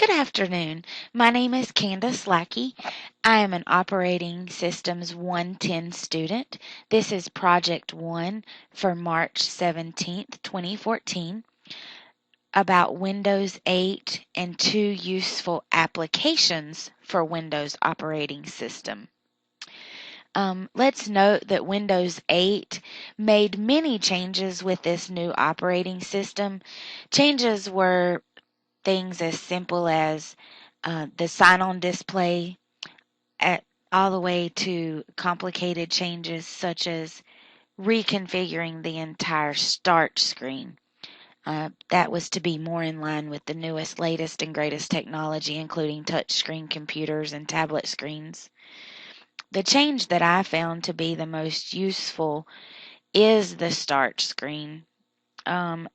Good afternoon. My name is Candace Lackey. I am an Operating Systems 110 student. This is Project 1 for March 17th, 2014, about Windows 8 and two useful applications for Windows operating system. Let's note that Windows 8 made many changes with this new operating system. Changes were things as simple as the sign-on display, at all the way to complicated changes such as reconfiguring the entire start screen. That was to be more in line with the newest, latest, and greatest technology, including touchscreen computers and tablet screens. The change that I found to be the most useful is the start screen.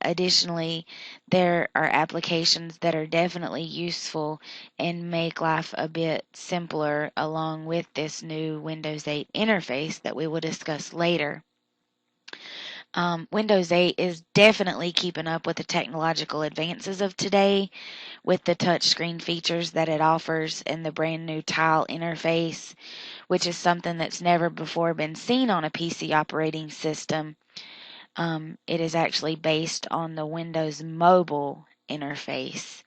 Additionally, there are applications that are definitely useful and make life a bit simpler along with this new Windows 8 interface that we will discuss later. Windows 8 is definitely keeping up with the technological advances of today with the touchscreen features that it offers and the brand new tile interface, which is something that's never before been seen on a PC operating system. It is actually based on the Windows mobile interface.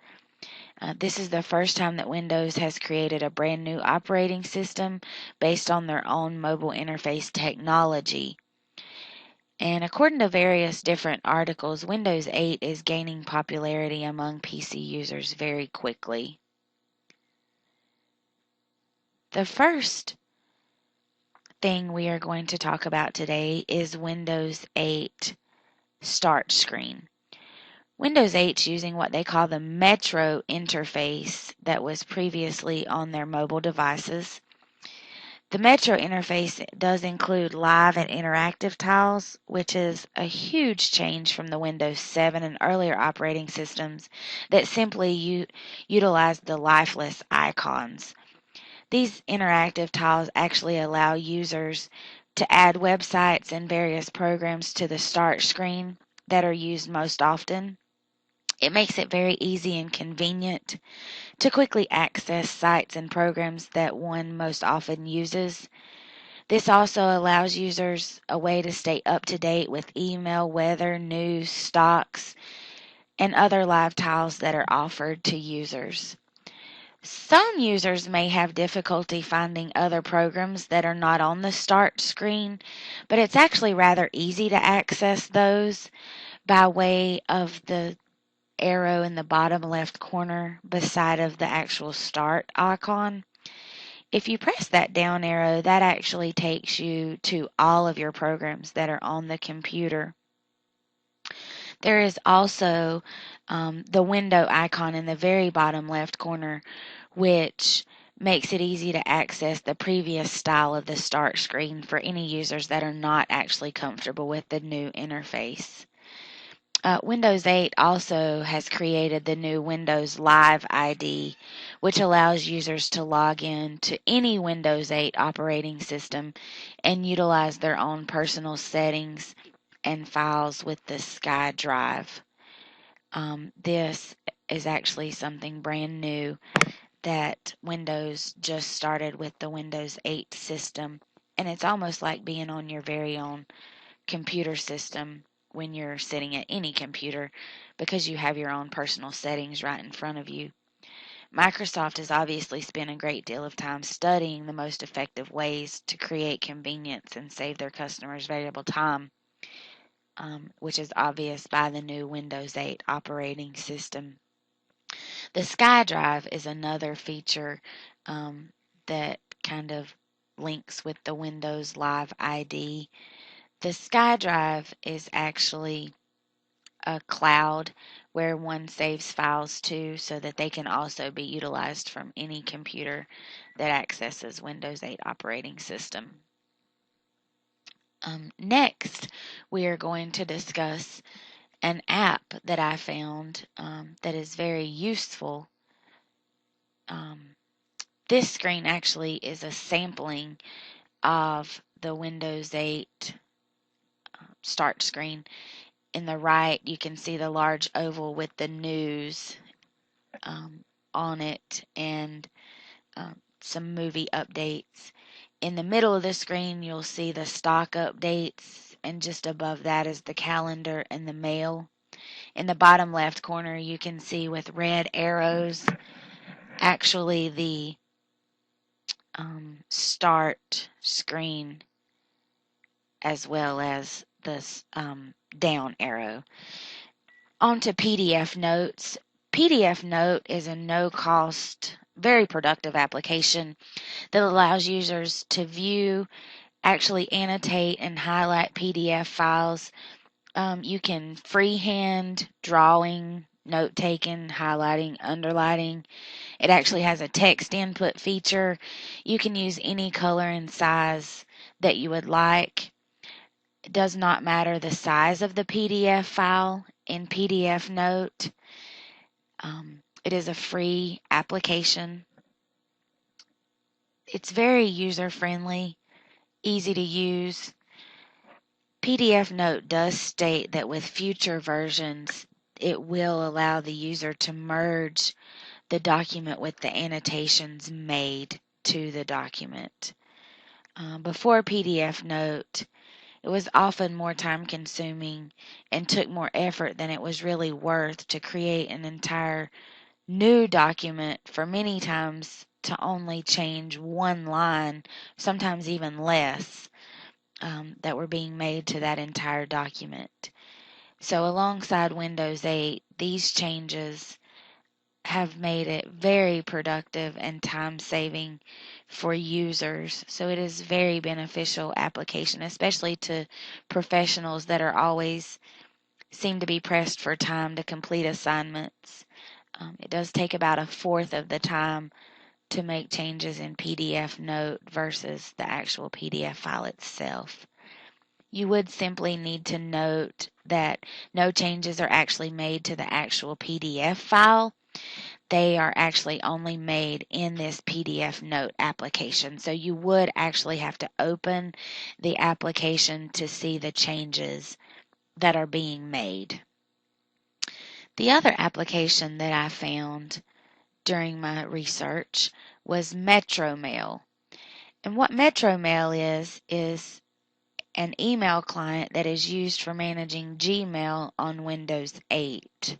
This is the first time that Windows has created a brand new operating system based on their own mobile interface technology. And according to various different articles, Windows 8 is gaining popularity among PC users very quickly. The first thing we are going to talk about today is Windows 8 start screen. Windows 8 is using what they call the Metro interface that was previously on their mobile devices. The Metro interface does include live and interactive tiles, which is a huge change from the Windows 7 and earlier operating systems that simply utilize the lifeless icons. These interactive tiles actually allow users to add websites and various programs to the start screen that are used most often. It makes it very easy and convenient to quickly access sites and programs that one most often uses. This also allows users a way to stay up to date with email, weather, news, stocks, and other live tiles that are offered to users. Some users may have difficulty finding other programs that are not on the start screen, but it's actually rather easy to access those by way of the arrow in the bottom left corner beside of the actual start icon. If you press that down arrow, that actually takes you to all of your programs that are on the computer. There is also the window icon in the very bottom left corner, which makes it easy to access the previous style of the start screen for any users that are not actually comfortable with the new interface. Windows 8 also has created the new Windows Live ID, which allows users to log in to any Windows 8 operating system and utilize their own personal settings and files with the SkyDrive. This is actually something brand new that Windows just started with the Windows 8 system, and it's almost like being on your very own computer system when you're sitting at any computer because you have your own personal settings right in front of you. Microsoft has obviously spent a great deal of time studying the most effective ways to create convenience and save their customers valuable time, which is obvious by the new Windows 8 operating system. The SkyDrive is another feature that kind of links with the Windows Live ID. The SkyDrive is actually a cloud where one saves files to so that they can also be utilized from any computer that accesses Windows 8 operating system. Next, we are going to discuss an app that I found that is very useful. This screen actually is a sampling of the Windows 8 start screen. In the right, you can see the large oval with the news. on it and some movie updates. In the middle of the screen, you'll see the stock updates, and just above that is the calendar and the mail. In the bottom left corner, you can see with red arrows actually the start screen as well as the down arrow. On to PDF Notes. PDF Note is a no-cost, very productive application that allows users to view, actually annotate, and highlight PDF files. You can freehand drawing, note taking, highlighting, underlining. It actually has a text input feature. You can use any color and size that you would like. It does not matter the size of the PDF file in PDF Note. It is a free application. It's very user-friendly, easy to use. PDF Note does state that with future versions, it will allow the user to merge the document with the annotations made to the document. Before PDF Note, it was often more time consuming and took more effort than it was really worth to create an entire new document for many times to only change one line, sometimes even less, that were being made to that entire document. So alongside Windows 8, these changes have made it very productive and time saving for users. So it is very beneficial application, especially to professionals that are always seem to be pressed for time to complete assignments. It does take about a fourth of the time to make changes in PDF Note versus the actual PDF file itself. You would simply need to note that no changes are actually made to the actual PDF file. They are actually only made in this PDF Note application. So you would actually have to open the application to see the changes that are being made. The other application that I found during my research was MetroMail. And what MetroMail is an email client that is used for managing Gmail on Windows 8.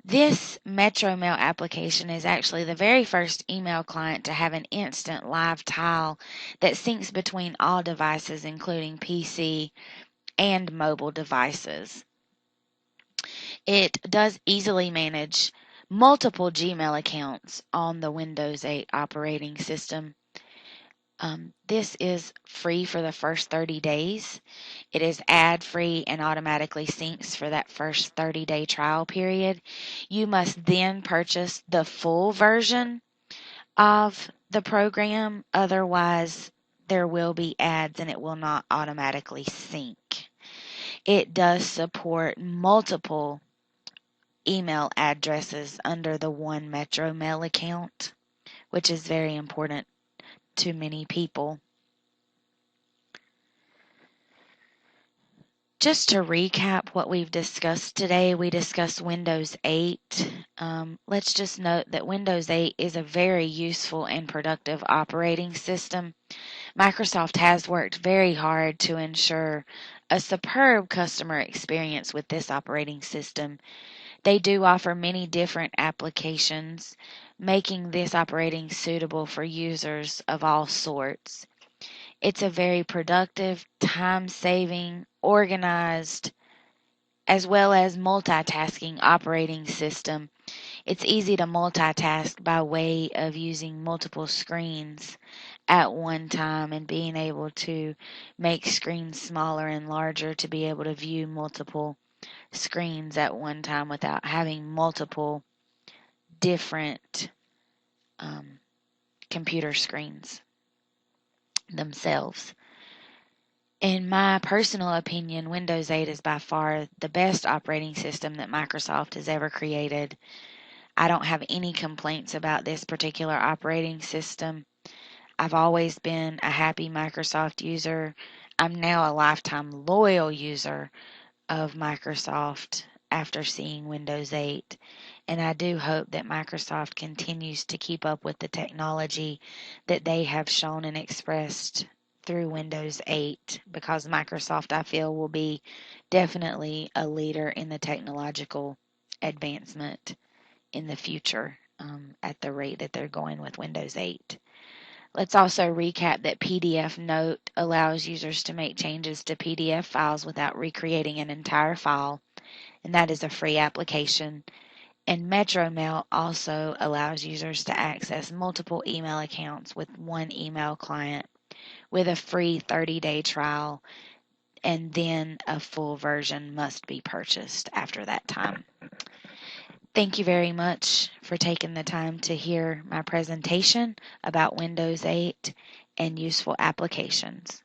This MetroMail application is actually the very first email client to have an instant live tile that syncs between all devices, including PC and mobile devices. It does easily manage multiple Gmail accounts on the Windows 8 operating system. This is free for the first 30 days. It is ad-free and automatically syncs for that first 30-day trial period. You must then purchase the full version of the program. Otherwise, there will be ads and it will not automatically sync. It does support multiple email addresses under the one MetroMail account, which is very important to many people. Just to recap what we've discussed today, we discussed Windows 8. Let's just note that Windows 8 is a very useful and productive operating system. Microsoft has worked very hard to ensure a superb customer experience with this operating system. They do offer many different applications, making this operating suitable for users of all sorts. It's a very productive, time-saving, organized, as well as multitasking operating system. It's easy to multitask by way of using multiple screens at one time and being able to make screens smaller and larger to be able to view multiple screens at one time without having multiple different computer screens themselves. In my personal opinion, Windows 8 is by far the best operating system that Microsoft has ever created. I don't have any complaints about this particular operating system. I've always been a happy Microsoft user. I'm now a lifetime loyal user of Microsoft. after seeing Windows 8. And I do hope that Microsoft continues to keep up with the technology that they have shown and expressed through Windows 8, because Microsoft, I feel, will be definitely a leader in the technological advancement in the future, at the rate that they're going with Windows 8. Let's also recap that PDF Note allows users to make changes to PDF files without recreating an entire file, and that is a free application. And MetroMail also allows users to access multiple email accounts with one email client with a free 30-day trial, and then a full version must be purchased after that time. Thank you very much for taking the time to hear my presentation about Windows 8 and useful applications.